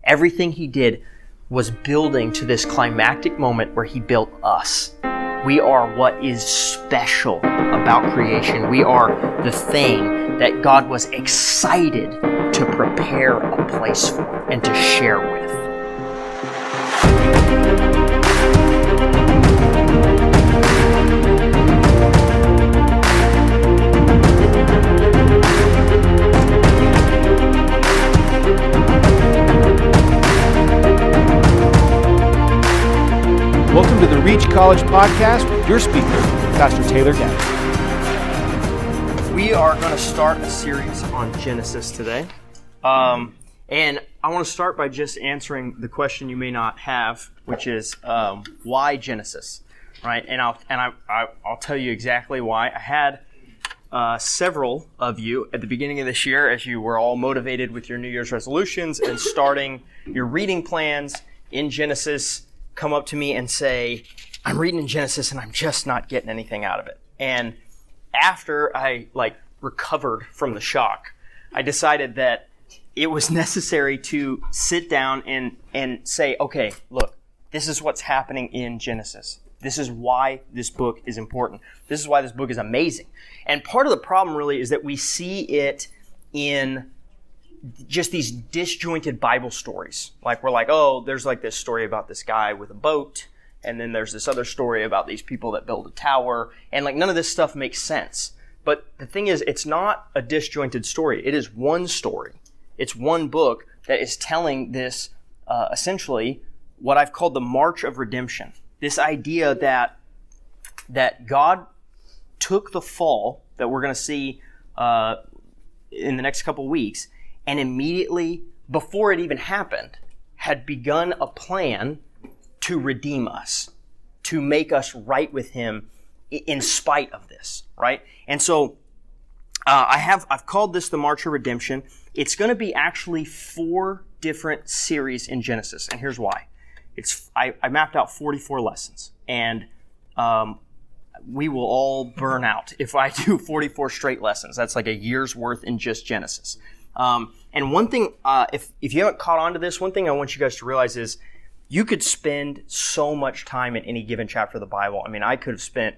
Everything he did was building to this climactic moment where he built us. We are what is special about creation. We are the thing that God was excited to prepare a place for and to share with. Welcome to the Reach College Podcast with your speaker, Pastor Taylor Gabbert. We are going to start a series on Genesis today. And I want to start by just answering the question you may not have, which is, why Genesis? Right? And I'll tell you exactly why. I had several of you at the beginning of this year, as you were all motivated with your New Year's resolutions and starting your reading plans in Genesis, come up to me and say, I'm reading in Genesis and I'm just not getting anything out of it. And after I recovered from the shock, I decided that it was necessary to sit down and say, okay, look, this is what's happening in Genesis. This is why this book is important. This is why this book is amazing. And part of the problem really is that we see it in just these disjointed Bible stories. Like we're like, oh, there's like this story about this guy with a boat, and then there's this other story about these people that build a tower, and like none of this stuff makes sense. But the thing is, it's not a disjointed story. It is one story. It's one book that is telling this, essentially, what I've called the march of redemption. This idea that God took the fall that we're going to see in the next couple weeks, and immediately, before it even happened, had begun a plan to redeem us, to make us right with Him in spite of this, right? And so, I've called this the March of Redemption. It's going to be actually 4 different series in Genesis, and here's why. I mapped out 44 lessons, and we will all burn out if I do 44 straight lessons. That's like a year's worth in just Genesis. And one thing, if you haven't caught on to this, one thing I want you guys to realize is you could spend so much time in any given chapter of the Bible. I mean, I could have spent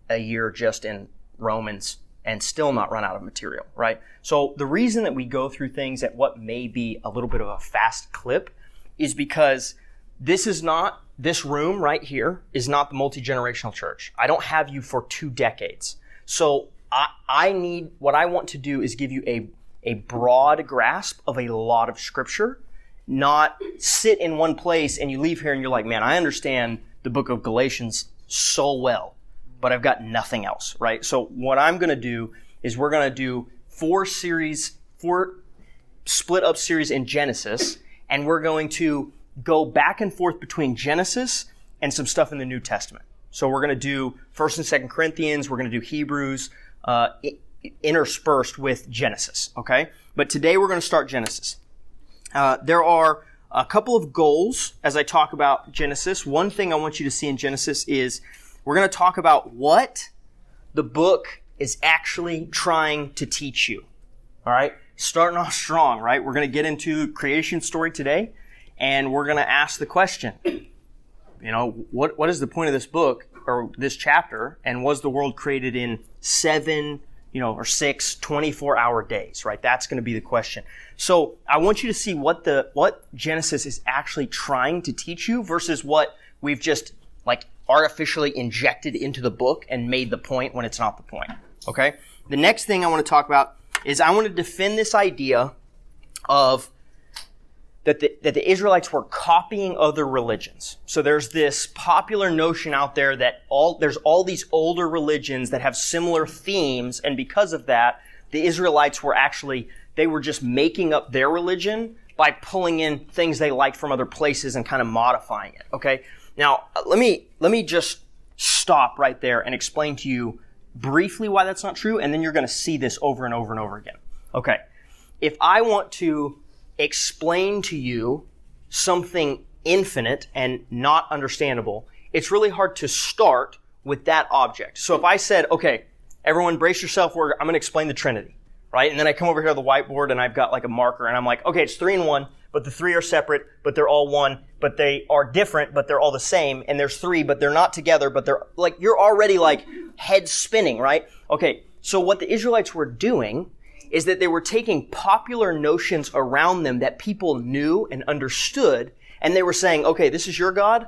a year just in Romans and still not run out of material, right? So the reason that we go through things at what may be a little bit of a fast clip is because this room right here is not the multi-generational church. I don't have you for 2 decades. So what I want to do is give you a broad grasp of a lot of scripture, not sit in one place and you leave here and you're like, man, I understand the book of Galatians so well, but I've got nothing else, right? So what I'm going to do is we're going to do 4 split up series in Genesis, and we're going to go back and forth between Genesis and some stuff in the New Testament. So we're going to do 1st and 2nd Corinthians, we're going to do Hebrews, interspersed with Genesis, okay? But today we're going to start Genesis. There are a couple of goals as I talk about Genesis. One thing I want you to see in Genesis is we're going to talk about what the book is actually trying to teach you, all right? Starting off strong, right? We're going to get into creation story today, and we're going to ask the question, what is the point of this book or this chapter, and was the world created in 7 or 6 24-hour days, right? That's going to be the question. So I want you to see what Genesis is actually trying to teach you versus what we've just artificially injected into the book and made the point when it's not the point, okay? The next thing I want to talk about is I want to defend this idea of that the Israelites were copying other religions. So there's this popular notion out there that there's all these older religions that have similar themes, and because of that, the Israelites were just making up their religion by pulling in things they liked from other places and kind of modifying it, okay? Now, let me just stop right there and explain to you briefly why that's not true, and then you're going to see this over and over and over again. Okay, if I want to explain to you something infinite and not understandable, it's really hard to start with that object. So if I said, okay, everyone brace yourself, I'm going to explain the Trinity, right? And then I come over here to the whiteboard and I've got like a marker and I'm like, okay, it's 3 in 1. but the three are separate, but they're all one, but they are different, but they're all the same, and there's three, but they're not together, but they're like, you're already like head spinning, right? Okay, so what the Israelites were doing is that they were taking popular notions around them that people knew and understood, and they were saying, okay, this is your God,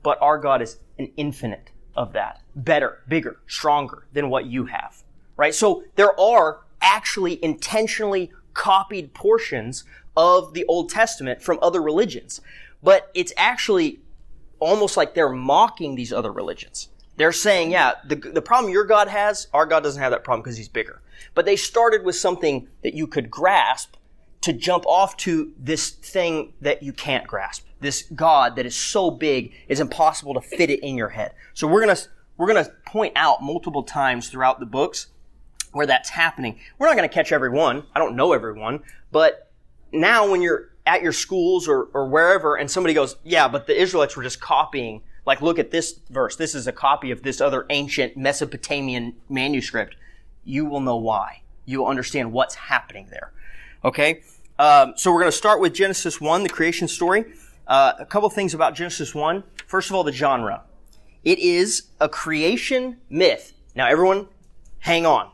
but our God is an infinite of that. Better, bigger, stronger than what you have, right? So there are actually intentionally copied portions of the Old Testament from other religions. But it's actually almost like they're mocking these other religions. They're saying, yeah, the problem your God has, our God doesn't have that problem because he's bigger. But they started with something that you could grasp to jump off to this thing that you can't grasp. This God that is so big, it's impossible to fit it in your head. So we're gonna point out multiple times throughout the books where that's happening. We're not going to catch every one. I don't know every one. But now when you're at your schools or wherever and somebody goes, yeah, but the Israelites were just copying, like, look at this verse. This is a copy of this other ancient Mesopotamian manuscript. You will know why. You will understand what's happening there. Okay? So we're going to start with Genesis 1, the creation story. A couple things about Genesis 1. First of all, the genre. It is a creation myth. Now, everyone, hang on.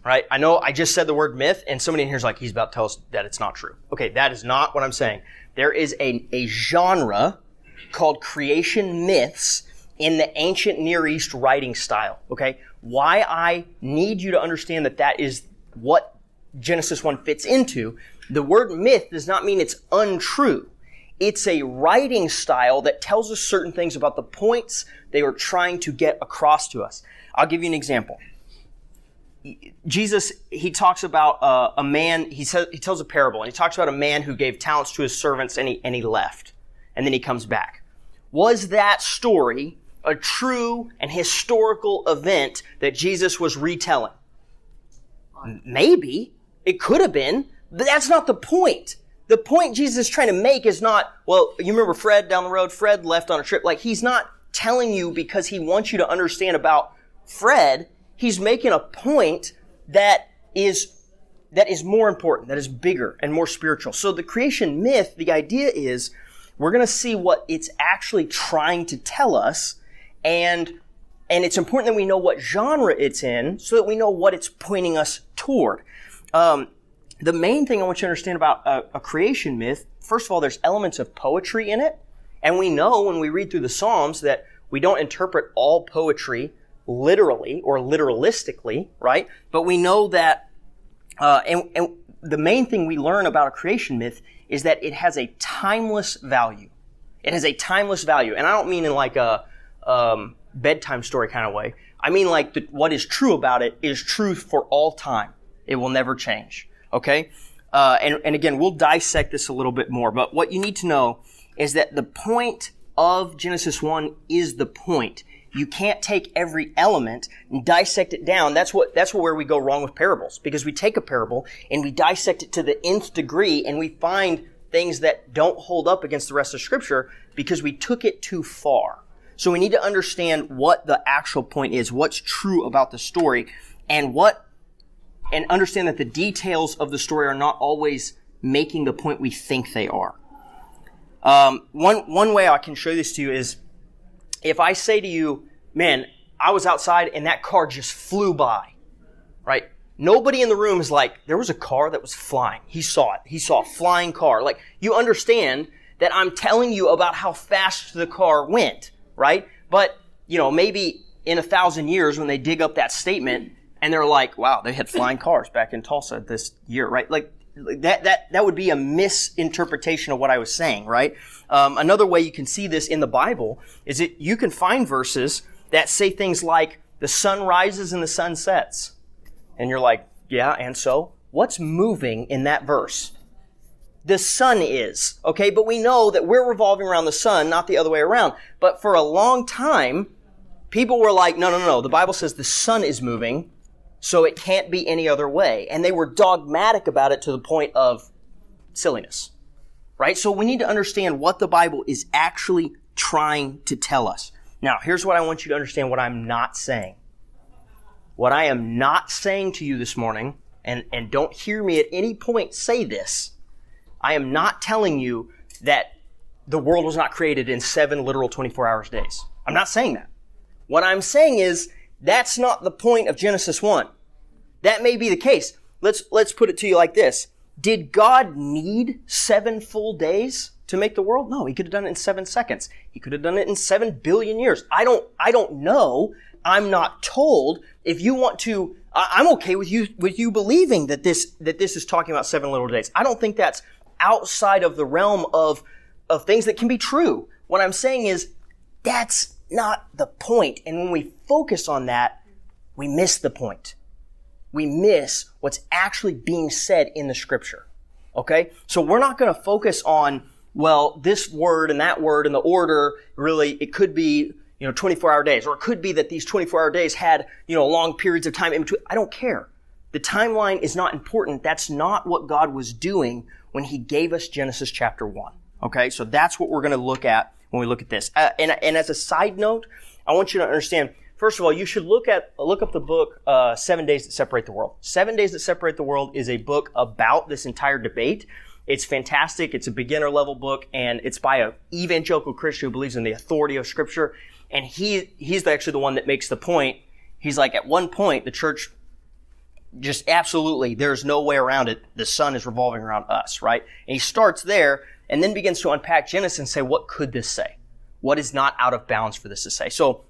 Right? I know I just said the word myth, and somebody in here is like, he's about to tell us that it's not true. Okay, that is not what I'm saying. There is a genre called creation myths in the ancient Near East writing style. Okay? Why I need you to understand that is what Genesis 1 fits into. The word myth does not mean it's untrue. It's a writing style that tells us certain things about the points they were trying to get across to us. I'll give you an example. Jesus, he talks about a man, he tells a parable, and he talks about a man who gave talents to his servants and he left. And then he comes back. Was that story a true and historical event that Jesus was retelling? Maybe. It could have been, but that's not the point. The point Jesus is trying to make is not, well, you remember Fred down the road? Fred left on a trip. Like, he's not telling you because he wants you to understand about Fred. He's making a point that is more important, that is bigger and more spiritual. So the creation myth, the idea is we're going to see what it's actually trying to tell us, and it's important that we know what genre it's in so that we know what it's pointing us toward. The main thing I want you to understand about a creation myth, first of all, there's elements of poetry in it, and we know when we read through the Psalms that we don't interpret all poetry literally or literalistically, right? But we know that, and the main thing we learn about a creation myth is that it has a timeless value. It has a timeless value. And I don't mean in like a bedtime story kind of way. I mean like what is true about it is true for all time. It will never change. Okay? And again, we'll dissect this a little bit more. But what you need to know is that the point of Genesis 1 is the point. You can't take every element and dissect it down. That's where we go wrong with parables. Because we take a parable and we dissect it to the nth degree and we find things that don't hold up against the rest of Scripture because we took it too far. So we need to understand what the actual point is, what's true about the story, and understand that the details of the story are not always making the point we think they are. One way I can show this to you is if I say to you, man, I was outside and that car just flew by, right? Nobody in the room is like, there was a car that was flying. He saw it. He saw a flying car. Like, you understand that I'm telling you about how fast the car went, right? But, maybe in 1,000 years when they dig up that statement and they're like, wow, they had flying cars back in Tulsa this year, right? Like, that would be a misinterpretation of what I was saying, right? Another way you can see this in the Bible is that you can find verses that say things like, the sun rises and the sun sets. And you're like, yeah, and so? What's moving in that verse? The sun is, okay? But we know that we're revolving around the sun, not the other way around. But for a long time, people were like, no. The Bible says the sun is moving, so it can't be any other way. And they were dogmatic about it to the point of silliness, right? So we need to understand what the Bible is actually trying to tell us. Now, here's what I want you to understand what I'm not saying. What I am not saying to you this morning, and don't hear me at any point say this, I am not telling you that the world was not created in 7 literal 24-hour days. I'm not saying that. What I'm saying is that's not the point of Genesis 1. That may be the case. Let's put it to you like this. Did God need 7 full days to make the world? No, he could have done it in 7 seconds. He could have done it in 7 billion years. I don't know. I'm not told. If you want to, I'm okay with you believing that this is talking about 7 literal days. I don't think that's outside of the realm of things that can be true. What I'm saying is that's not the point. And when we focus on that, we miss the point. We miss what's actually being said in the scripture. Okay? So we're not going to focus on, well, this word and that word and the order, really, it could be, 24-hour days, or it could be that these 24-hour days had, long periods of time in between. I don't care. The timeline is not important. That's not what God was doing when he gave us Genesis chapter 1. Okay? So that's what we're going to look at when we look at this. And as a side note, I want you to understand, first of all, you should look up the book, 7 Days That Separate the World. 7 Days That Separate the World is a book about this entire debate. It's fantastic. It's a beginner level book, and it's by an evangelical Christian who believes in the authority of Scripture. And he's actually the one that makes the point. He's like, at one point, the church just absolutely, there's no way around it. The sun is revolving around us, right? And he starts there and then begins to unpack Genesis and say, what could this say? What is not out of bounds for this to say? So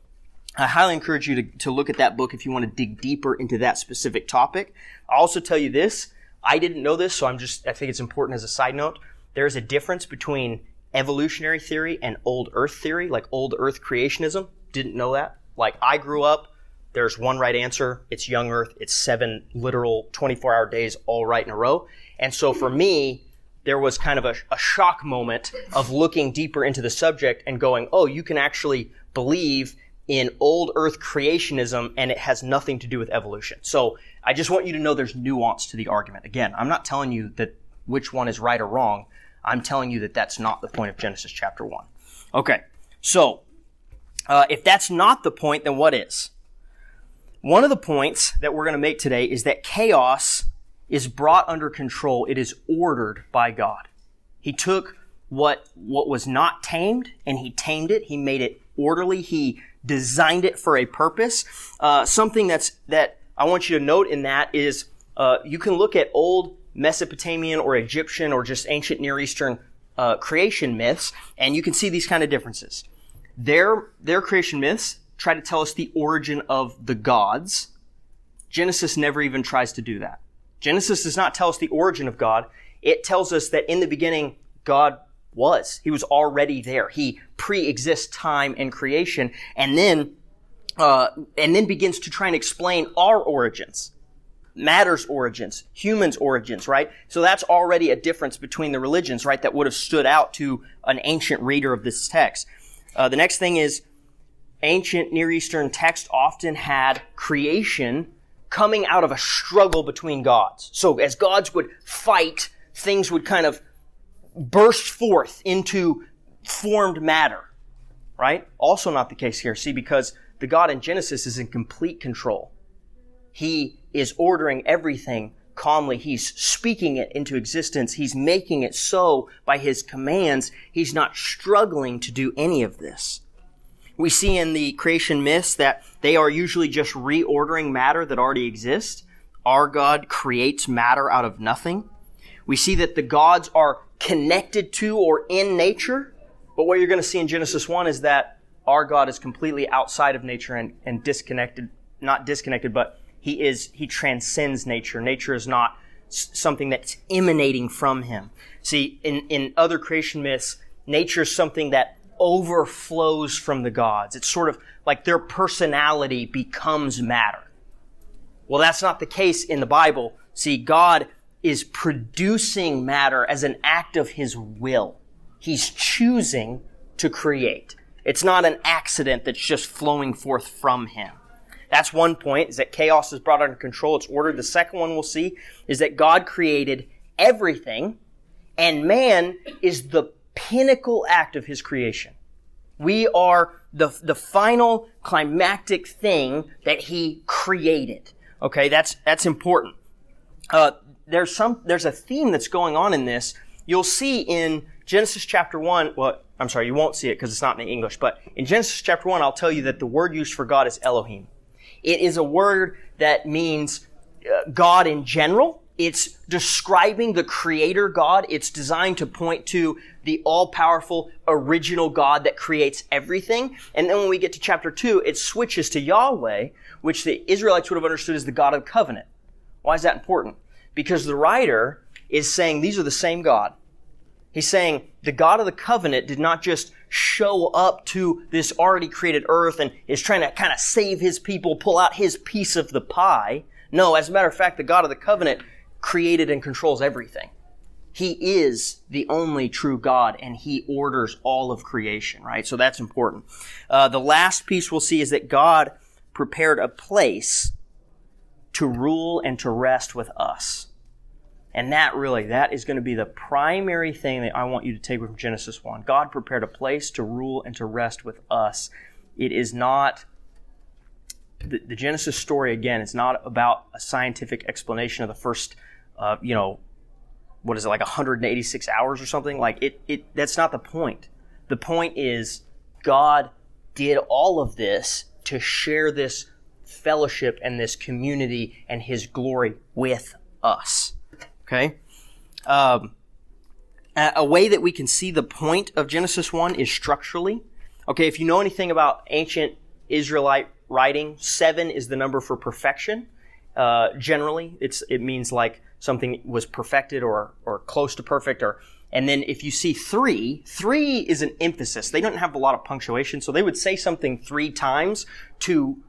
I highly encourage you to look at that book if you want to dig deeper into that specific topic. I'll also tell you this. I didn't know this, so I think it's important as a side note. There's a difference between evolutionary theory and old earth theory, like old earth creationism. Didn't know that. Like, I grew up, there's one right answer. It's young earth. It's 7 literal 24-hour days all right in a row. And so for me, there was kind of a shock moment of looking deeper into the subject and going, oh, you can actually believe in old earth creationism and it has nothing to do with evolution. So I just want you to know there's nuance to the argument. Again, I'm not telling you that which one is right or wrong. I'm telling you that that's not the point of Genesis chapter 1. Okay, so if that's not the point, then what is? One of the points that we're going to make today is that chaos is brought under control. It is ordered by God. He took what was not tamed and he tamed it. He made it orderly. He designed it for a purpose. Something that I want you to note in that is you can look at old Mesopotamian or Egyptian or just ancient Near Eastern creation myths, and you can see these kind of differences. Their creation myths try to tell us the origin of the gods. Genesis never even tries to do that. Genesis does not tell us the origin of God. It tells us that in the beginning, God was. He was already there. He pre-exists time and creation, and then begins to try and explain our origins. Matter's origins, humans' origins, right? So that's already a difference between the religions, right, that would have stood out to an ancient reader of this text. The next thing is ancient Near Eastern text often had creation coming out of a struggle between gods. So as gods would fight, things would kind of burst forth into formed matter, right? Also not the case here. See, because the God in Genesis is in complete control. He is ordering everything calmly. He's speaking it into existence. He's making it so by his commands. He's not struggling to do any of this. We see in the creation myths that they are usually just reordering matter that already exists. Our God creates matter out of nothing. We see that the gods are connected to or in nature. But what you're going to see in Genesis 1 is that our God is completely outside of nature and disconnected, not disconnected, but He transcends nature. Nature is not something that's emanating from him. See, in other creation myths, nature is something that overflows from the gods. It's sort of like their personality becomes matter. Well, that's not the case in the Bible. See, God is producing matter as an act of his will. He's choosing to create. It's not an accident that's just flowing forth from him. That's one point, is that chaos is brought under control. It's ordered. The second one we'll see is that God created everything, and man is the pinnacle act of his creation. We are the final climactic thing that he created. Okay, that's important. There's a theme that's going on in this you'll see in Genesis chapter 1, you won't see it because it's not in English, but in Genesis chapter 1, I'll tell you that the word used for God is Elohim. It is a word that means God in general. It's describing the creator God. It's designed to point to the all-powerful original God that creates everything. And then when we get to chapter 2, it switches to Yahweh, which the Israelites would have understood as the God of the covenant. Why is that important? Because the writer is saying these are the same God. He's saying the God of the covenant did not just show up to this already created earth and is trying to kind of save his people, pull out his piece of the pie. No, as a matter of fact, the God of the covenant created and controls everything. He is the only true God, and he orders all of creation, right? So that's important. The last piece we'll see is that God prepared a place to rule and to rest with us. And that is going to be the primary thing that I want you to take from Genesis 1. God prepared a place to rule and to rest with us. It is not, the Genesis story, again, it's not about a scientific explanation of the first, 186 hours or something? That's not the point. The point is God did all of this to share this fellowship and this community and his glory with us. Okay? A way that we can see the point of Genesis 1 is structurally. Okay, if you know anything about ancient Israelite writing, 7 is the number for perfection. Generally, it means like something was perfected or close to perfect. And then if you see 3 is an emphasis. They don't have a lot of punctuation, so they would say something 3 times to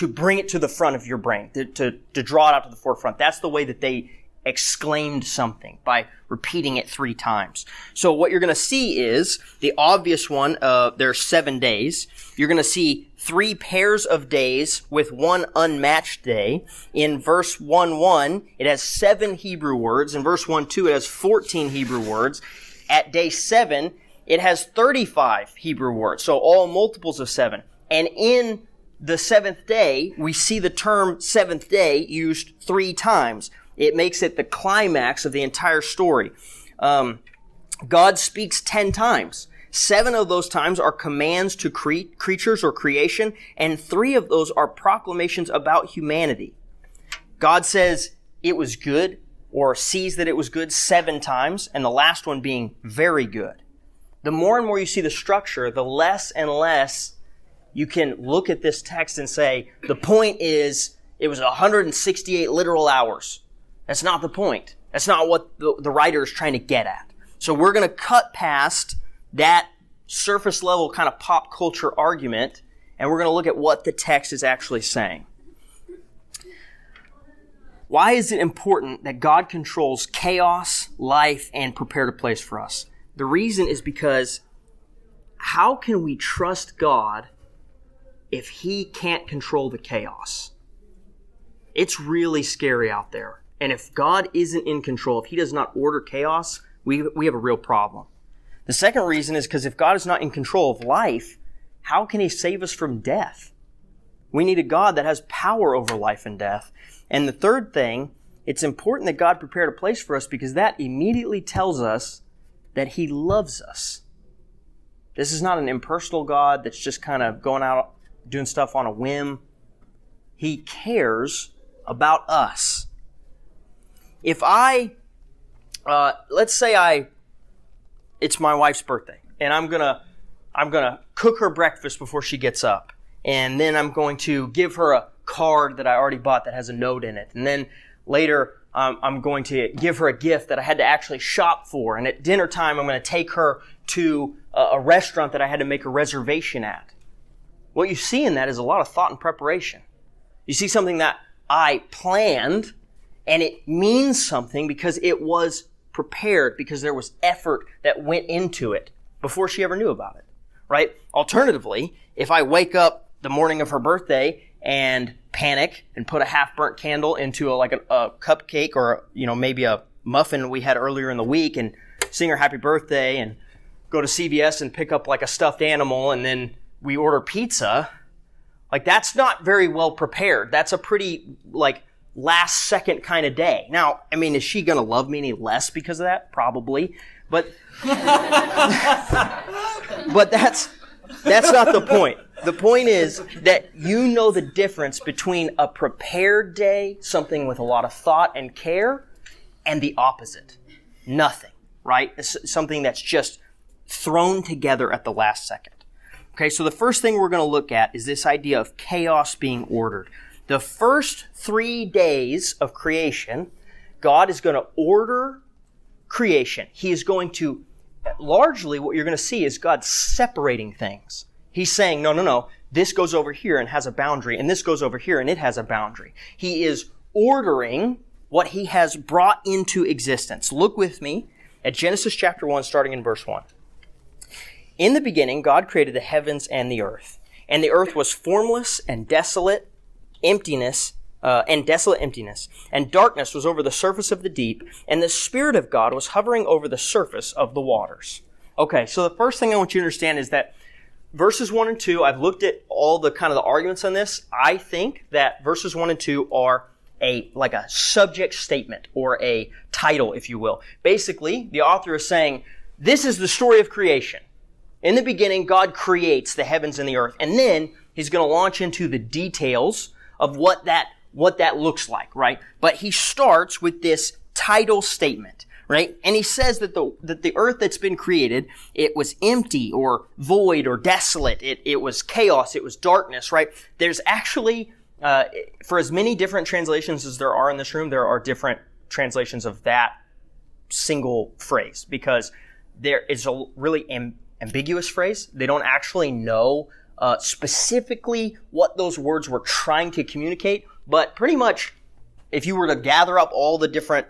bring it to the front of your brain, to draw it out to the forefront. That's the way that they exclaimed something, by repeating it 3 times. So what you're going to see is the obvious one. There are 7 days. You're going to see 3 pairs of days with 1 unmatched day. In verse 1:1, it has 7 Hebrew words. In verse 1:2, it has 14 Hebrew words. At day 7, it has 35 Hebrew words. So all multiples of 7. And in the 7th day, we see the term 7th day used 3 times. It makes it the climax of the entire story. God speaks 10 times. 7 of those times are commands to creatures or creation, and 3 of those are proclamations about humanity. God says it was good, or sees that it was good 7 times, and the last one being very good. The more and more you see the structure, the less and less you can look at this text and say, the point is, it was 168 literal hours. That's not the point. That's not what the writer is trying to get at. So we're going to cut past that surface level kind of pop culture argument, and we're going to look at what the text is actually saying. Why is it important that God controls chaos, life, and prepared a place for us? The reason is because how can we trust God if he can't control the chaos? It's really scary out there. And if God isn't in control, if he does not order chaos, we have a real problem. The second reason is because if God is not in control of life, how can he save us from death? We need a God that has power over life and death. And the third thing, it's important that God prepared a place for us because that immediately tells us that he loves us. This is not an impersonal God that's just kind of going out doing stuff on a whim. He cares about us. If let's say it's my wife's birthday, and I'm gonna cook her breakfast before she gets up, and then I'm going to give her a card that I already bought that has a note in it, and then later I'm going to give her a gift that I had to actually shop for, and at dinner time I'm going to take her to a restaurant that I had to make a reservation at. What you see in that is a lot of thought and preparation. You see something that I planned, and it means something because it was prepared, because there was effort that went into it before she ever knew about it, right? Alternatively, if I wake up the morning of her birthday and panic and put a half-burnt candle into a cupcake or maybe a muffin we had earlier in the week and sing her happy birthday and go to CVS and pick up like a stuffed animal and then we order pizza, that's not very well prepared. That's a pretty last second kind of day. Now, is she going to love me any less because of that? Probably. But but that's not the point. The point is that you know the difference between a prepared day, something with a lot of thought and care, and the opposite. Nothing, right? It's something that's just thrown together at the last second. Okay, so the first thing we're going to look at is this idea of chaos being ordered. The first 3 days of creation, God is going to order creation. He is going to, largely what you're going to see is God separating things. He's saying, no, this goes over here and has a boundary, and this goes over here and it has a boundary. He is ordering what he has brought into existence. Look with me at Genesis chapter 1, starting in verse 1. In the beginning, God created the heavens and the earth was formless and desolate emptiness, and darkness was over the surface of the deep, and the Spirit of God was hovering over the surface of the waters. Okay, so the first thing I want you to understand is that verses 1 and 2, I've looked at all the kind of the arguments on this. I think that verses 1 and 2 are like a subject statement or a title, if you will. Basically, the author is saying, this is the story of creation. In the beginning, God creates the heavens and the earth, and then he's going to launch into the details of what that looks like, right? But he starts with this title statement, right? And he says that the earth that's been created, it was empty or void or desolate. It was chaos. It was darkness, right? There's actually, for as many different translations as there are in this room, there are different translations of that single phrase because there is a really ambiguous phrase. They don't actually know specifically what those words were trying to communicate, but pretty much if you were to gather up all the different,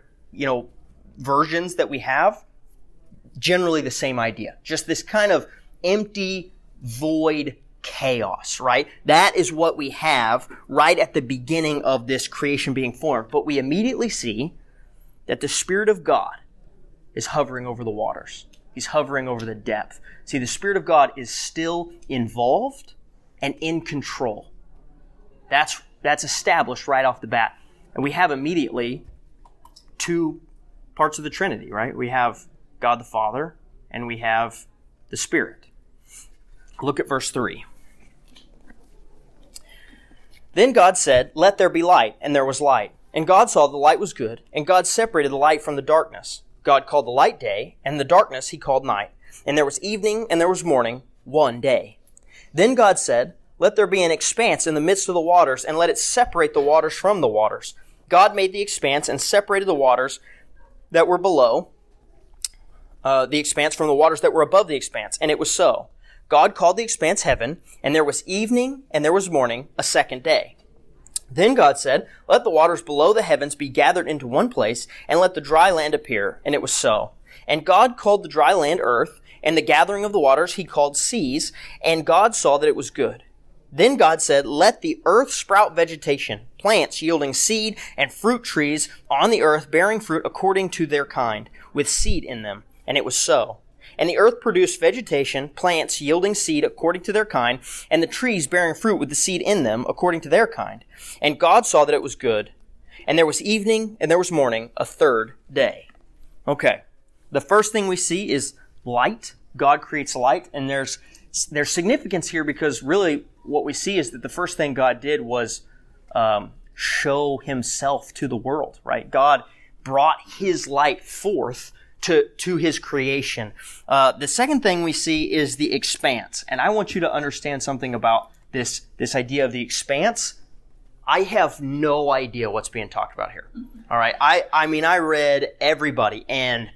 versions that we have, generally the same idea. Just this kind of empty, void chaos, right? That is what we have right at the beginning of this creation being formed. But we immediately see that the Spirit of God is hovering over the waters. He's hovering over the depth. See, the Spirit of God is still involved and in control. That's established right off the bat. And we have immediately two parts of the Trinity, right? We have God the Father and we have the Spirit. Look at verse 3. Then God said, "Let there be light," and there was light. And God saw the light was good, and God separated the light from the darkness. God called the light day, and the darkness he called night. And there was evening, and there was morning, one day. Then God said, "Let there be an expanse in the midst of the waters, and let it separate the waters from the waters." God made the expanse and separated the waters that were below the expanse from the waters that were above the expanse. And it was so. God called the expanse heaven, and there was evening, and there was morning, a second day. Then God said, "Let the waters below the heavens be gathered into one place, and let the dry land appear." And it was so. And God called the dry land earth, and the gathering of the waters he called seas, and God saw that it was good. Then God said, "Let the earth sprout vegetation, plants yielding seed, and fruit trees on the earth bearing fruit according to their kind, with seed in them." And it was so. And the earth produced vegetation, plants yielding seed according to their kind, and the trees bearing fruit with the seed in them according to their kind. And God saw that it was good. And there was evening, and there was morning, a third day. Okay. The first thing we see is light. God creates light, and there's significance here because really what we see is that the first thing God did was show himself to the world, right? God brought his light forth to his creation. The second thing we see is the expanse. And I want you to understand something about this idea of the expanse. I have no idea what's being talked about here. All right. I mean, I read everybody and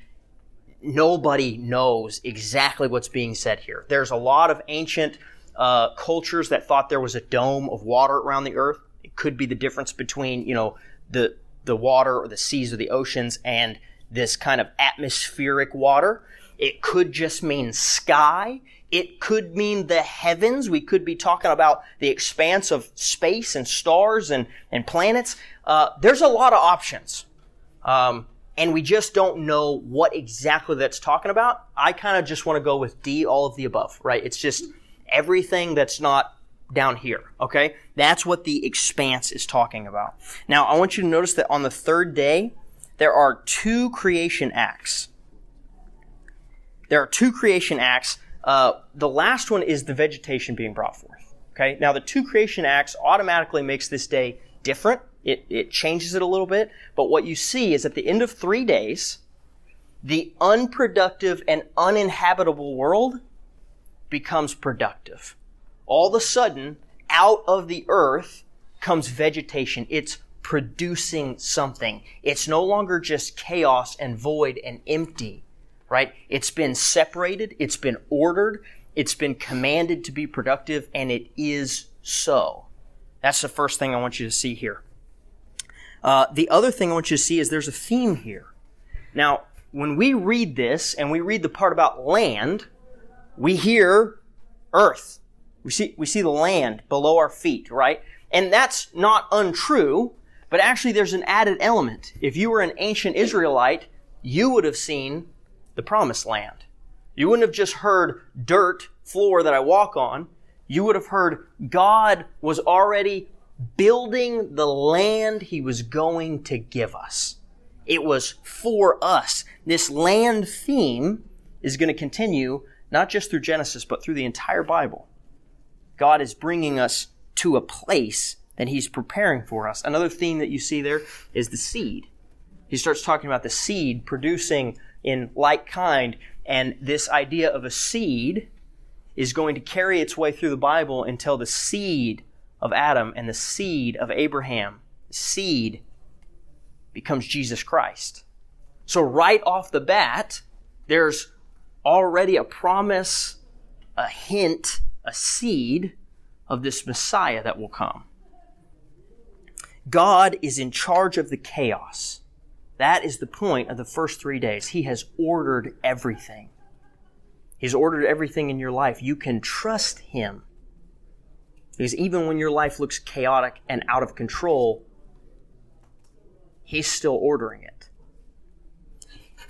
nobody knows exactly what's being said here. There's a lot of ancient cultures that thought there was a dome of water around the earth. It could be the difference between, the water or the seas or the oceans and this kind of atmospheric water. It could just mean sky. It could mean the heavens. We could be talking about the expanse of space and stars and planets. There's a lot of options. And we just don't know what exactly that's talking about. I kind of just want to go with D, all of the above, right? It's just everything that's not down here, okay? That's what the expanse is talking about. Now, I want you to notice that on the third day, there are two creation acts. there are two creation acts. The last one is the vegetation being brought forth. Okay? Now, the two creation acts automatically makes this day different. It changes it a little bit. But what you see is at the end of 3 days, the unproductive and uninhabitable world becomes productive. All of a sudden, out of the earth comes vegetation. It's producing something. It's no longer just chaos and void and empty, right? It's been separated. It's been ordered. It's been commanded to be productive, and it is so. That's the first thing I want you to see here. The other thing I want you to see is there's a theme here. Now, when we read this and we read the part about land, we hear earth. We see the land below our feet, right? And that's not untrue, but actually there's an added element. If you were an ancient Israelite, you would have seen the promised land. You wouldn't have just heard dirt floor that I walk on. You would have heard God was already building the land He was going to give us. It was for us. This land theme is going to continue not just through Genesis, but through the entire Bible. God is bringing us to a place that He's preparing for us. Another theme that you see there is the seed. He starts talking about the seed producing in like kind, and this idea of a seed is going to carry its way through the Bible until the seed of Adam and the seed of Abraham, the seed becomes Jesus Christ. So right off the bat, there's already a promise, a hint, a seed of this Messiah that will come. God is in charge of the chaos. That is the point of the first 3 days. He has ordered everything. He's ordered everything in your life. You can trust Him. Because even when your life looks chaotic and out of control, He's still ordering it.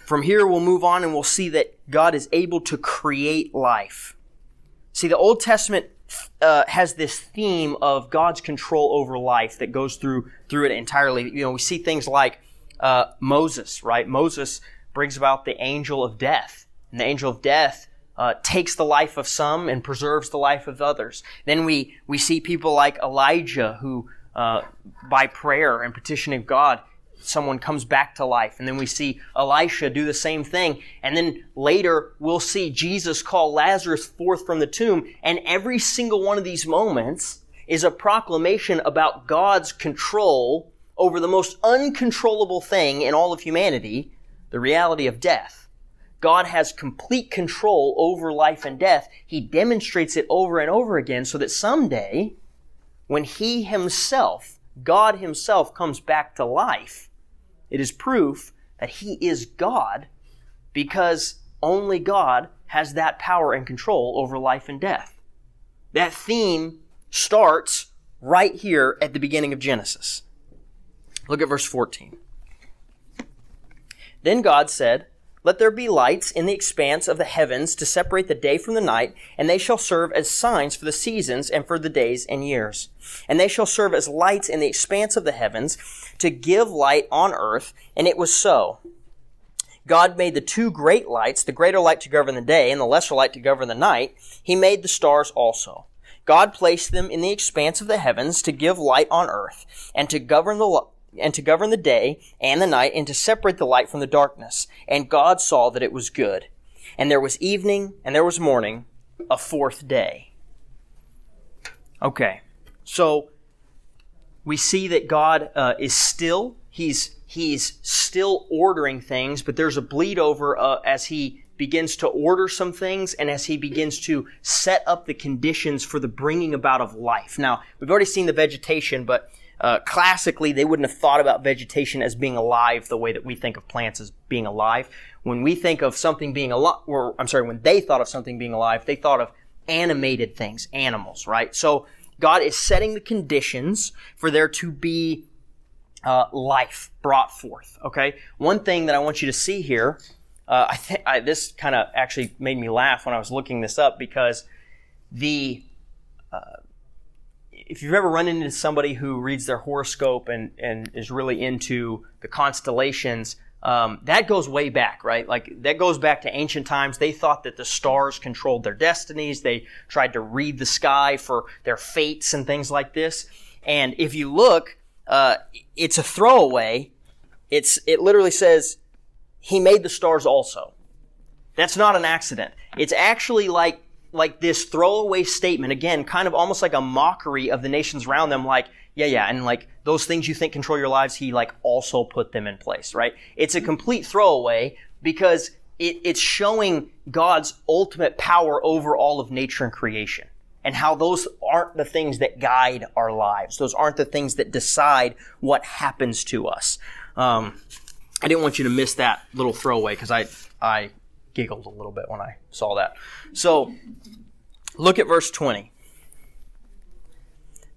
From here, we'll move on and we'll see that God is able to create life. See, the Old Testament has this theme of God's control over life that goes through it entirely. You know, we see things like Moses, right? Moses brings about the angel of death. And the angel of death takes the life of some and preserves the life of others. Then we see people like Elijah who, by prayer and petitioning God, someone comes back to life. And then we see Elisha do the same thing. And then later we'll see Jesus call Lazarus forth from the tomb. And every single one of these moments is a proclamation about God's control over the most uncontrollable thing in all of humanity, the reality of death. God has complete control over life and death. He demonstrates it over and over again so that someday, when He Himself, God Himself, comes back to life, it is proof that He is God, because only God has that power and control over life and death. That theme starts right here at the beginning of Genesis. Look at verse 14. Then God said, "Let there be lights in the expanse of the heavens to separate the day from the night, and they shall serve as signs for the seasons and for the days and years. And they shall serve as lights in the expanse of the heavens to give light on earth." And it was so. God made the two great lights, the greater light to govern the day and the lesser light to govern the night. He made the stars also. God placed them in the expanse of the heavens to give light on earth and to govern the day and the night, and to separate the light from the darkness. And God saw that it was good. And there was evening, and there was morning, a fourth day. Okay, so we see that God is still, He's still ordering things, but there's a bleed over as He begins to order some things and as He begins to set up the conditions for the bringing about of life. Now, we've already seen the vegetation, but classically, they wouldn't have thought about vegetation as being alive the way that we think of plants as being alive. When we think of something being alive, when they thought of something being alive, they thought of animated things, animals, right? So God is setting the conditions for there to be life brought forth, okay? One thing that I want you to see here, this kind of actually made me laugh when I was looking this up, because if you've ever run into somebody who reads their horoscope and is really into the constellations, that goes way back, right? Like that goes back to ancient times. They thought that the stars controlled their destinies. They tried to read the sky for their fates and things like this. And if you look, it's a throwaway. It literally says, He made the stars also. That's not an accident. It's actually like this throwaway statement, again, kind of almost like a mockery of the nations around them, like, yeah, and like those things you think control your lives, He like also put them in place, right? It's a complete throwaway because it's showing God's ultimate power over all of nature and creation, and how those aren't the things that guide our lives. Those aren't the things that decide what happens to us. I didn't want you to miss that little throwaway because I giggled a little bit when I saw that. So, look at verse 20.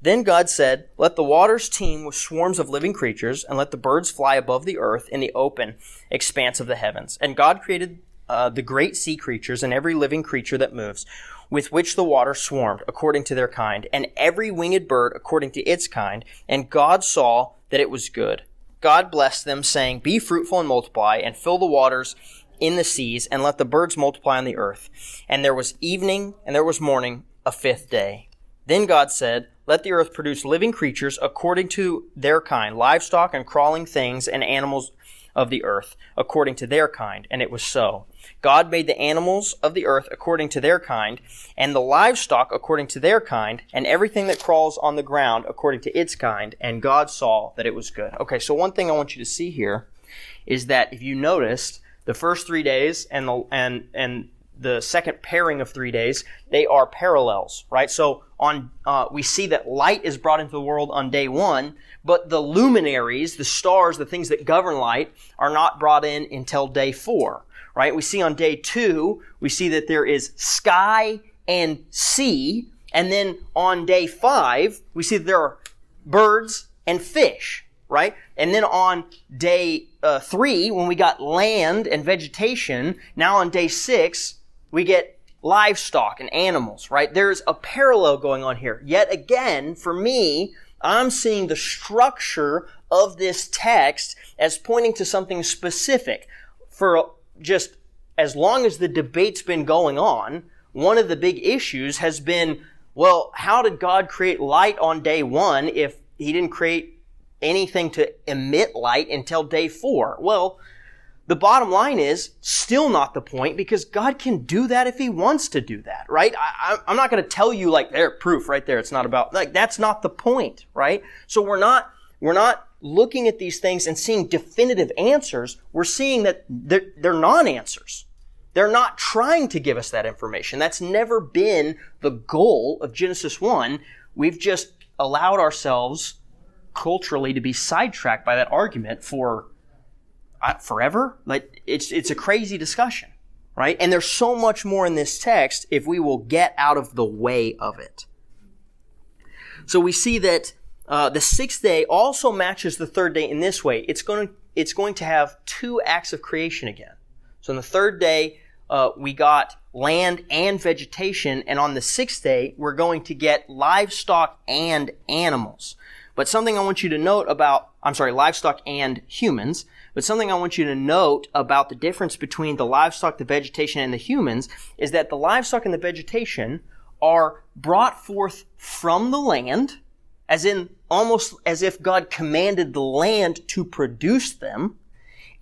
Then God said, "Let the waters teem with swarms of living creatures, and let the birds fly above the earth in the open expanse of the heavens." And God created the great sea creatures and every living creature that moves, with which the water swarmed, according to their kind, and every winged bird according to its kind. And God saw that it was good. God blessed them, saying, "Be fruitful and multiply, and fill the waters in the seas, and let the birds multiply on the earth." And there was evening, and there was morning, a fifth day. Then God said, "Let the earth produce living creatures according to their kind, livestock and crawling things, and animals of the earth according to their kind." And it was so. God made the animals of the earth according to their kind, and the livestock according to their kind, and everything that crawls on the ground according to its kind. And God saw that it was good. Okay, so one thing I want you to see here is that if you noticed, the first 3 days and the second pairing of 3 days, they are parallels, right? So we see that light is brought into the world on day 1, but the luminaries, the stars, the things that govern light, are not brought in until day 4, right? We see on day 2, we see that there is sky and sea, and then on day 5, we see that there are birds and fish, right? And then on day 3, when we got land and vegetation, now on day 6, we get livestock and animals, right? There's a parallel going on here. Yet again, for me, I'm seeing the structure of this text as pointing to something specific. For just as long as the debate's been going on, one of the big issues has been, well, how did God create light on day 1 if He didn't create anything to emit light until day 4? Well, the bottom line is still not the point, because God can do that if He wants to do that, right? I'm not going to tell you like, there, proof right there. It's not about, like, that's not the point, right? So we're not looking at these things and seeing definitive answers. We're seeing that they're non-answers. They're not trying to give us that information. That's never been the goal of Genesis 1. We've just allowed ourselves culturally to be sidetracked by that argument for forever. Like, it's a crazy discussion, right? And there's so much more in this text if we will get out of the way of it. So we see that the 6th day also matches the 3rd day in this way. It's going to have 2 acts of creation again. So on the 3rd day, we got land and vegetation, and on the 6th day, we're going to get livestock and animals. But something I want you to note about, livestock and humans, but something I want you to note about the difference between the livestock, the vegetation, and the humans is that the livestock and the vegetation are brought forth from the land, as in almost as if God commanded the land to produce them,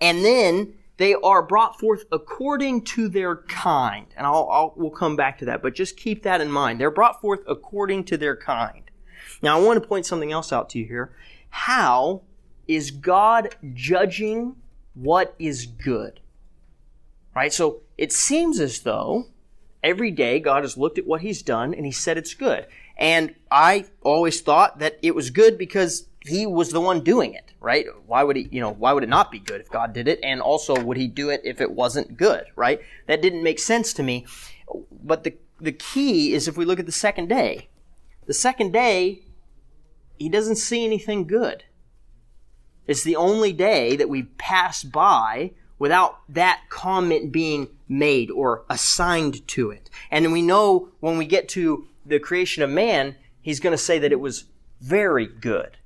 and then they are brought forth according to their kind. And we'll come back to that, but just keep that in mind. They're brought forth according to their kind. Now, I want to point something else out to you here. How is God judging what is good? Right? So it seems as though every day God has looked at what He's done and He said it's good. And I always thought that it was good because He was the one doing it, right? Why would it not be good if God did it? And also, would He do it if it wasn't good, right? That didn't make sense to me. But the key is if we look at the 2nd day. The 2nd day, He doesn't see anything good. It's the only day that we pass by without that comment being made or assigned to it. And we know when we get to the creation of man, He's going to say that it was very good.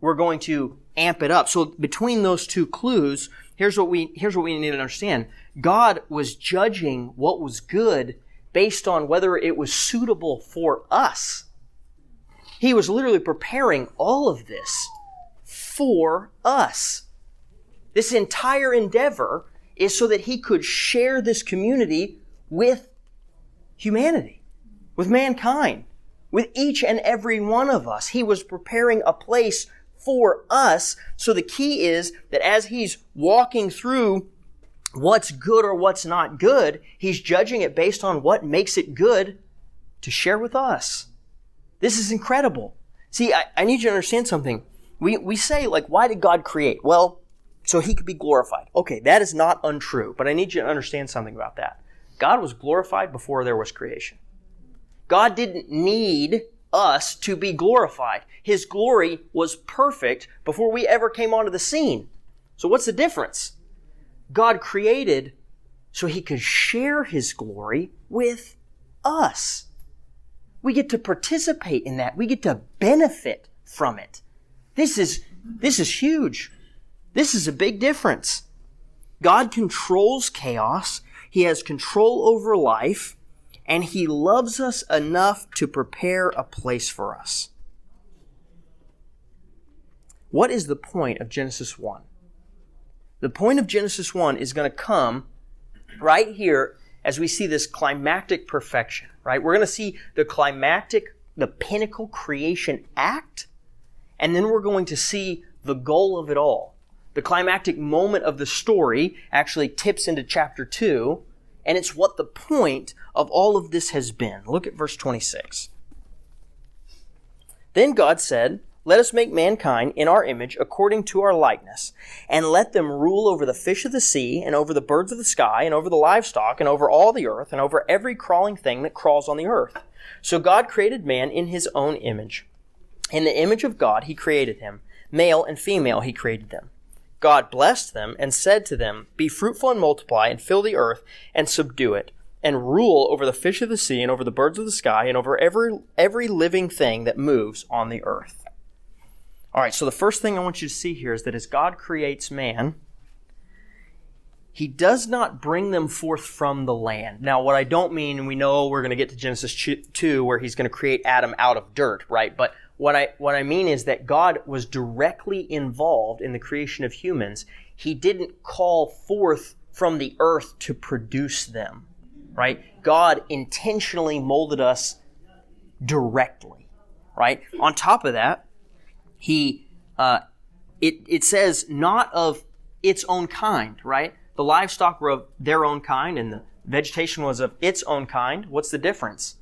we're going to amp it up. So between those two clues, here's what we need to understand. God was judging what was good based on whether it was suitable for us. He was literally preparing all of this for us. This entire endeavor is so that He could share this community with humanity, with mankind, with each and every one of us. He was preparing a place for us. So the key is that as He's walking through what's good or what's not good, He's judging it based on what makes it good to share with us. This is incredible. See, I need you to understand something. We say, like, why did God create? Well, so He could be glorified. Okay, that is not untrue, but I need you to understand something about that. God was glorified before there was creation. God didn't need us to be glorified. His glory was perfect before we ever came onto the scene. So what's the difference? God created so He could share His glory with us. We get to participate in that. We get to benefit from it. This is huge. This is a big difference. God controls chaos. He has control over life, and He loves us enough to prepare a place for us. What is the point of Genesis 1? The point of Genesis 1 is going to come right here as we see this climactic perfection, right? We're going to see the pinnacle creation act, and then we're going to see the goal of it all. The climactic moment of the story actually tips into chapter 2, and it's what the point of all of this has been. Look at verse 26. Then God said, "Let us make mankind in our image according to our likeness, and let them rule over the fish of the sea, and over the birds of the sky, and over the livestock, and over all the earth, and over every crawling thing that crawls on the earth." So God created man in His own image. In the image of God He created him. Male and female He created them. God blessed them and said to them, "Be fruitful and multiply, and fill the earth, and subdue it, and rule over the fish of the sea, and over the birds of the sky, and over every living thing that moves on the earth." All right, so the first thing I want you to see here is that as God creates man, He does not bring them forth from the land. Now, what I don't mean, we know we're going to get to Genesis 2 where He's going to create Adam out of dirt, right? But what I mean is that God was directly involved in the creation of humans. He didn't call forth from the earth to produce them, right? God intentionally molded us directly, right? On top of that, it says not of its own kind, right? The livestock were of their own kind and the vegetation was of its own kind. What's the difference?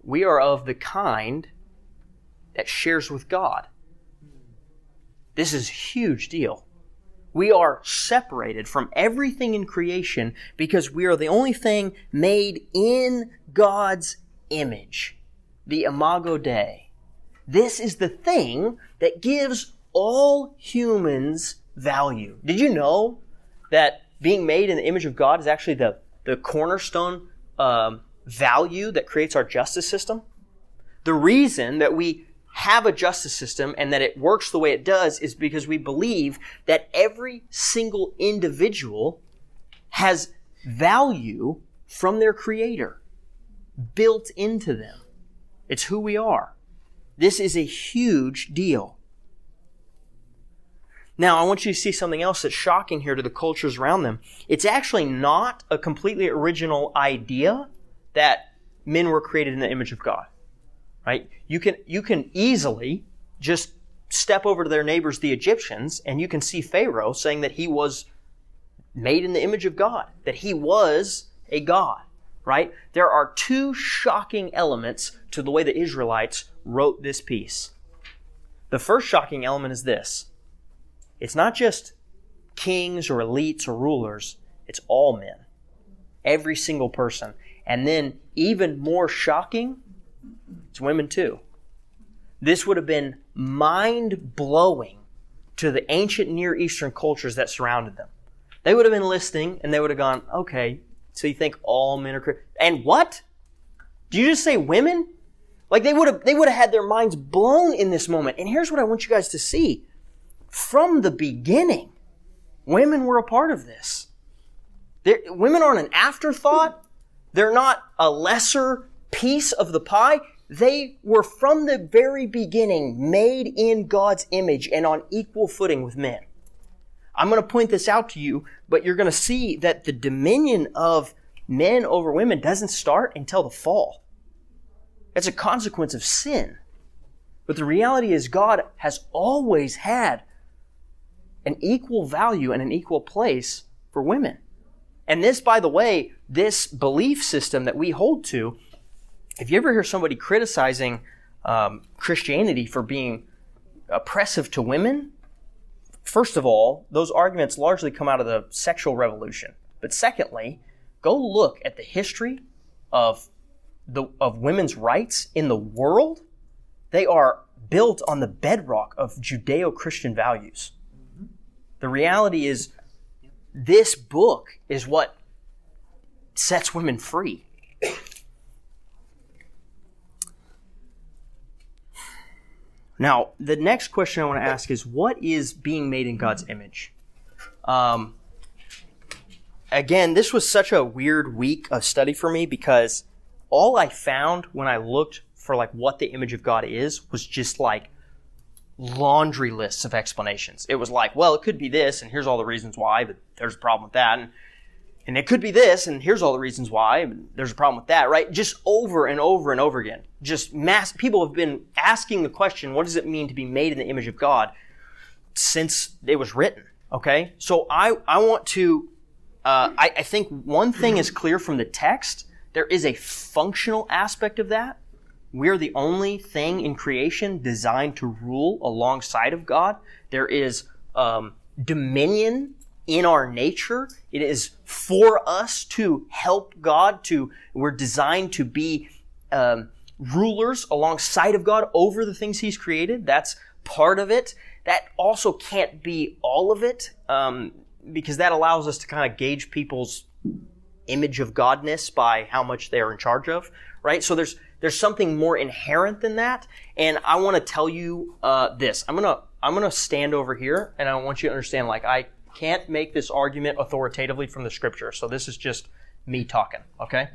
We are of the kind that shares with God. This is a huge deal. We are separated from everything in creation because we are the only thing made in God's image, the Imago Dei. This is the thing that gives all humans value. Did you know that being made in the image of God is actually the cornerstone value that creates our justice system? The reason that we have a justice system and that it works the way it does is because we believe that every single individual has value from their Creator built into them. It's who we are. This is a huge deal. Now, I want you to see something else that's shocking here to the cultures around them. It's actually not a completely original idea that men were created in the image of God. Right? You can easily just step over to their neighbors, the Egyptians, and you can see Pharaoh saying that he was made in the image of God, that he was a god, right? There are two shocking elements to the way the Israelites wrote this piece. The first shocking element is this. It's not just kings or elites or rulers, it's all men. Every single person. And then even more shocking, it's women too. This would have been mind-blowing to the ancient Near Eastern cultures that surrounded them. They would have been listening and they would have gone, okay, so you think all men are... And what? Did you just say women? Like they would have had their minds blown in this moment. And here's what I want you guys to see. From the beginning, women were a part of this. Women aren't an afterthought. They're not a lesser piece of the pie. They were from the very beginning made in God's image and on equal footing with men. I'm going to point this out to you, but you're going to see that the dominion of men over women doesn't start until the fall. It's a consequence of sin. But the reality is God has always had an equal value and an equal place for women. And this, by the way, this belief system that we hold to, if you ever hear somebody criticizing Christianity for being oppressive to women, first of all, those arguments largely come out of the sexual revolution. But secondly, go look at the history of women's rights in the world. They are built on the bedrock of Judeo-Christian values. The reality is, this book is what sets women free. Now, the next question I want to ask is, what is being made in God's image? Again, this was such a weird week of study for me because all I found when I looked for like what the image of God is was just like laundry lists of explanations. It was like, well, it could be this, and here's all the reasons why, but there's a problem with that. And it could be this, and here's all the reasons why, and there's a problem with that, right? Just over and over and over again. Just people have been asking the question, what does it mean to be made in the image of God since it was written, okay? So I want to, I think one thing is clear from the text. There is a functional aspect of that. We're the only thing in creation designed to rule alongside of God. There is dominion in our nature. It is for us to help God. We're designed to be rulers alongside of God over the things He's created. That's part of it. That also can't be all of it, because that allows us to kind of gauge people's image of Godness by how much they are in charge of, right? So there's something more inherent than that. And I want to tell you this. I'm gonna stand over here, and I want you to understand, like, I can't make this argument authoritatively from the Scripture. So this is just me talking, okay?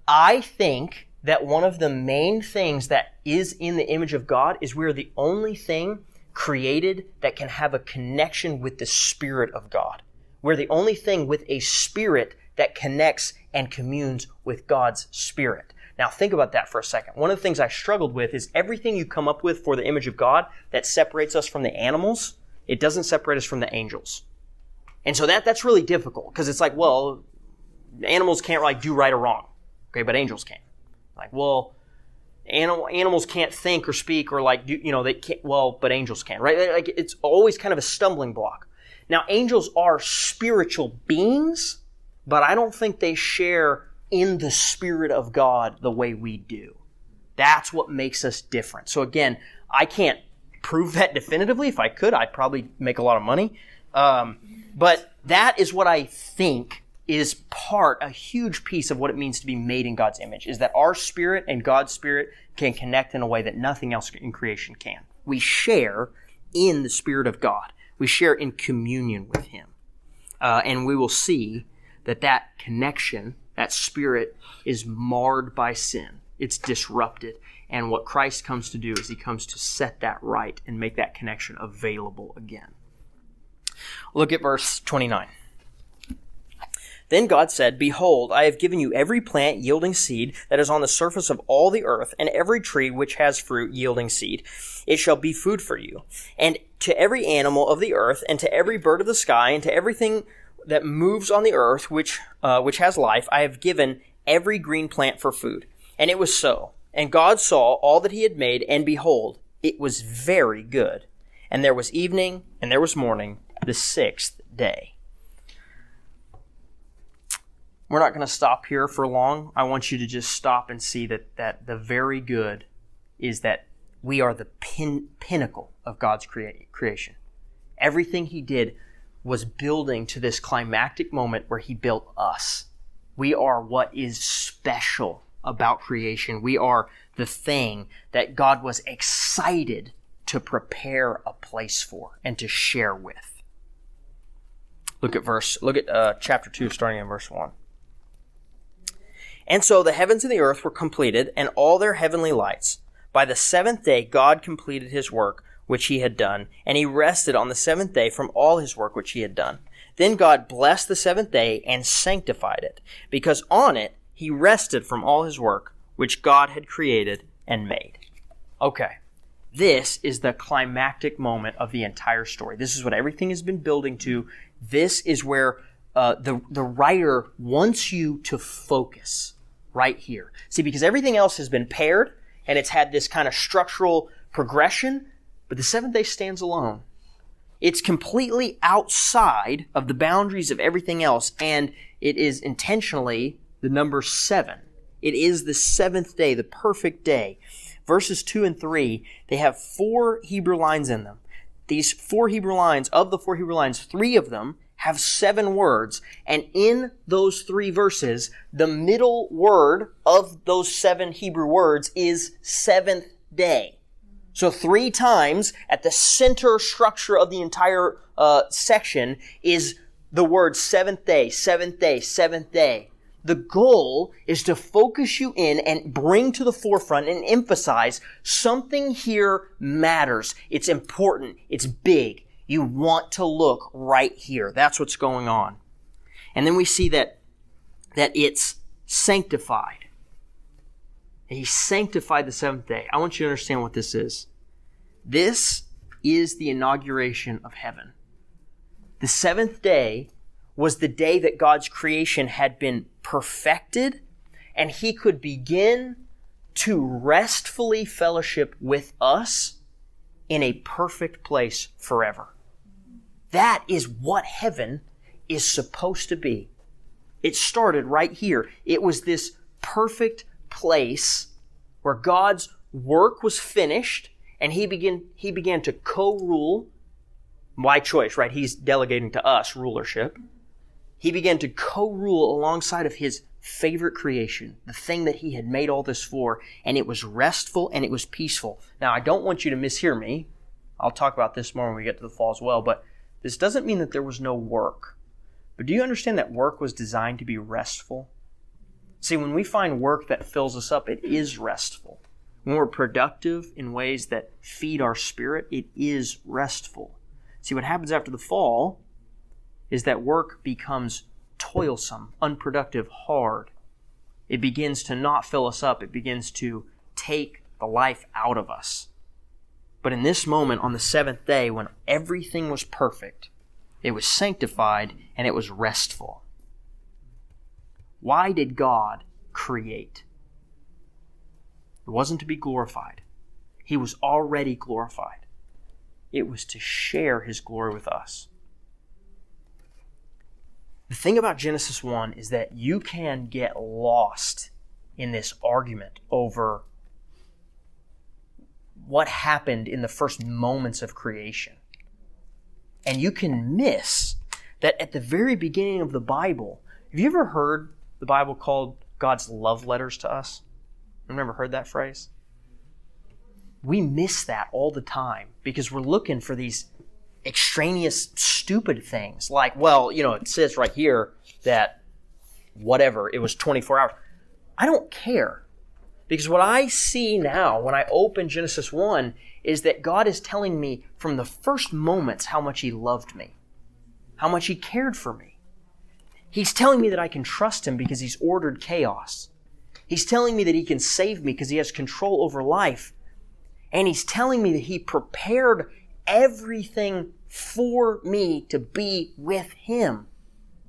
I think that one of the main things that is in the image of God is we're the only thing created that can have a connection with the Spirit of God. We're the only thing with a spirit that connects and communes with God's Spirit. Now think about that for a second. One of the things I struggled with is everything you come up with for the image of God that separates us from the animals, it doesn't separate us from the angels. And so that's really difficult because it's like, well, animals can't like do right or wrong, okay, but angels can. Like, well, animals can't think or speak or like, they can't, well, but angels can, right? Like, it's always kind of a stumbling block. Now, angels are spiritual beings, but I don't think they share in the Spirit of God the way we do. That's what makes us different. So again, I can't prove that definitively. If I could, I'd probably make a lot of money. But that is what I think is a huge piece of what it means to be made in God's image, is that our spirit and God's Spirit can connect in a way that nothing else in creation can. We share in the Spirit of God. We share in communion with Him. And we will see that connection, that Spirit, is marred by sin. It's disrupted. And what Christ comes to do is He comes to set that right and make that connection available again. Look at verse 29. Then God said, "Behold, I have given you every plant yielding seed that is on the surface of all the earth, and every tree which has fruit yielding seed. It shall be food for you. And to every animal of the earth, and to every bird of the sky, and to everything that moves on the earth, which has life, I have given every green plant for food." And it was so. And God saw all that He had made, and behold, it was very good. And there was evening, and there was morning, the sixth day. We're not going to stop here for long. I want you to just stop and see that the very good is that we are the pinnacle of God's creation. Everything He did was building to this climactic moment where He built us. We are what is special about creation. We are the thing that God was excited to prepare a place for and to share with. Look at chapter 2, starting in verse 1. And so the heavens and the earth were completed, and all their heavenly lights. By the seventh day God completed his work which he had done, and he rested on the seventh day from all his work which he had done. Then God blessed the seventh day and sanctified it, because on it he rested from all his work which God had created and made. Okay, this is the climactic moment of the entire story. This is what everything has been building to. This is where the writer wants you to focus right here. See, because everything else has been paired, and it's had this kind of structural progression, but the seventh day stands alone. It's completely outside of the boundaries of everything else, and it is intentionally the number 7. It is the seventh day, the perfect day. Verses 2 and 3, they have 4 Hebrew lines in them. These 4 Hebrew lines, of the 4 Hebrew lines, 3 of them have 7 words, and in those 3 verses, the middle word of those 7 Hebrew words is seventh day. So 3 times at the center structure of the entire section is the word seventh day, seventh day, seventh day. The goal is to focus you in and bring to the forefront and emphasize something here matters. It's important. It's big. You want to look right here. That's what's going on. And then we see that it's sanctified. He sanctified the seventh day. I want you to understand what this is. This is the inauguration of heaven. The seventh day was the day that God's creation had been perfected, and he could begin to restfully fellowship with us in a perfect place forever. That is what heaven is supposed to be. It started right here. It was this perfect place where God's work was finished, and he began to co-rule by choice, right? He's delegating to us rulership. He began to co-rule alongside of his favorite creation, the thing that he had made all this for, and it was restful and it was peaceful. Now, I don't want you to mishear me. I'll talk about this more when we get to the fall as well, but this doesn't mean that there was no work. But do you understand that work was designed to be restful? See, when we find work that fills us up, it is restful. When we're productive in ways that feed our spirit, it is restful. See, what happens after the fall is that work becomes toilsome, unproductive, hard. It begins to not fill us up. It begins to take the life out of us. But in this moment, on the seventh day, when everything was perfect, it was sanctified and it was restful. Why did God create? It wasn't to be glorified. He was already glorified. It was to share his glory with us. The thing about Genesis 1 is that you can get lost in this argument over what happened in the first moments of creation. And you can miss that at the very beginning of the Bible. Have you ever heard the Bible called God's love letters to us? I've never heard that phrase. We miss that all the time because we're looking for these extraneous, stupid things like, well, it says right here that whatever, it was 24 hours. I don't care. Because what I see now when I open Genesis 1 is that God is telling me from the first moments how much he loved me, how much he cared for me. He's telling me that I can trust him because he's ordered chaos. He's telling me that he can save me because he has control over life. And he's telling me that he prepared everything for me to be with him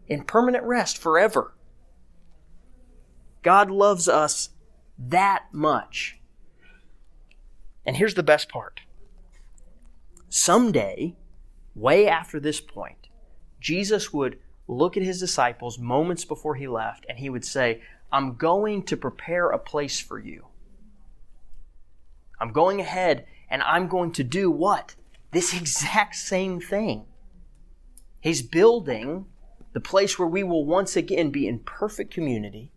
in permanent rest forever. God loves us that much. And here's the best part. Someday, way after this point, Jesus would look at his disciples moments before he left, and he would say, I'm going to prepare a place for you. I'm going ahead, and I'm going to do what? This exact same thing. He's building the place where we will once again be in perfect community,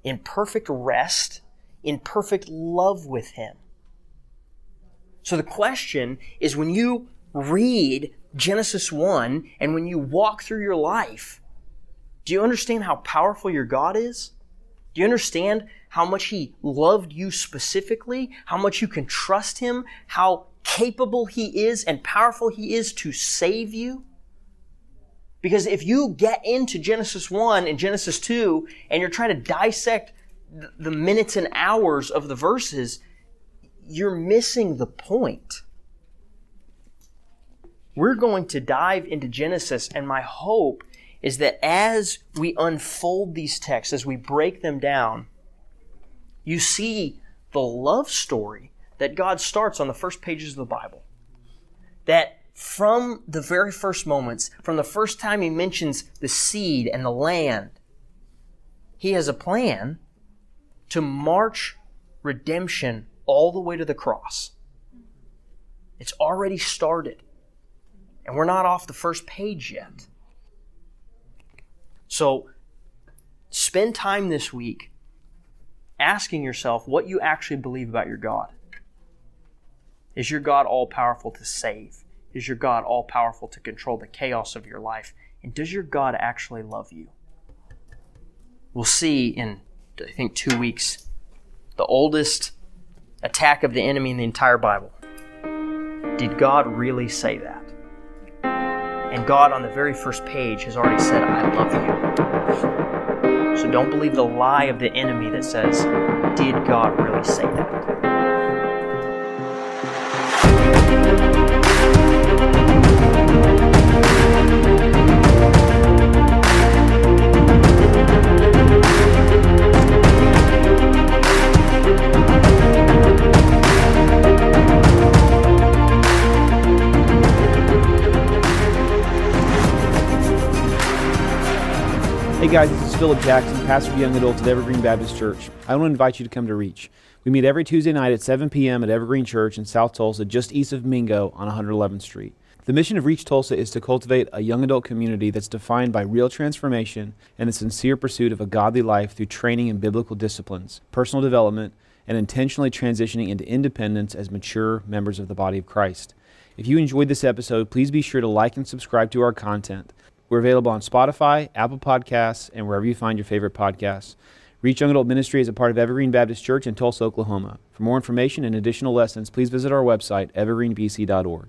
in perfect rest, in perfect love with Him. So the question is, when you read Genesis 1 and when you walk through your life, do you understand how powerful your God is? Do you understand how much He loved you specifically? How much you can trust Him? How capable He is and powerful He is to save you? Because if you get into Genesis 1 and Genesis 2 and you're trying to dissect the minutes and hours of the verses, you're missing the point. We're going to dive into Genesis, and my hope is that as we unfold these texts, as we break them down, you see the love story that God starts on the first pages of the Bible. That from the very first moments, from the first time He mentions the seed and the land, He has a plan to march redemption all the way to the cross. It's already started. And we're not off the first page yet. So, spend time this week asking yourself what you actually believe about your God. Is your God all-powerful to save? Is your God all-powerful to control the chaos of your life? And does your God actually love you? We'll see in, I think, 2 weeks, the oldest attack of the enemy in the entire Bible. Did God really say that? And God, on the very first page, has already said, I love you. So don't believe the lie of the enemy that says, did God really say that? Hey guys, this is Philip Jackson, pastor of young adults at Evergreen Baptist Church. I want to invite you to come to Reach. We meet every Tuesday night at 7 p.m. at Evergreen Church in South Tulsa, just east of Mingo on 111th Street. The mission of Reach Tulsa is to cultivate a young adult community that's defined by real transformation and the sincere pursuit of a godly life through training in biblical disciplines, personal development, and intentionally transitioning into independence as mature members of the body of Christ. If you enjoyed this episode, please be sure to like and subscribe to our content. We're available on Spotify, Apple Podcasts, and wherever you find your favorite podcasts. Reach Young Adult Ministry is a part of Evergreen Baptist Church in Tulsa, Oklahoma. For more information and additional lessons, please visit our website, evergreenbc.org.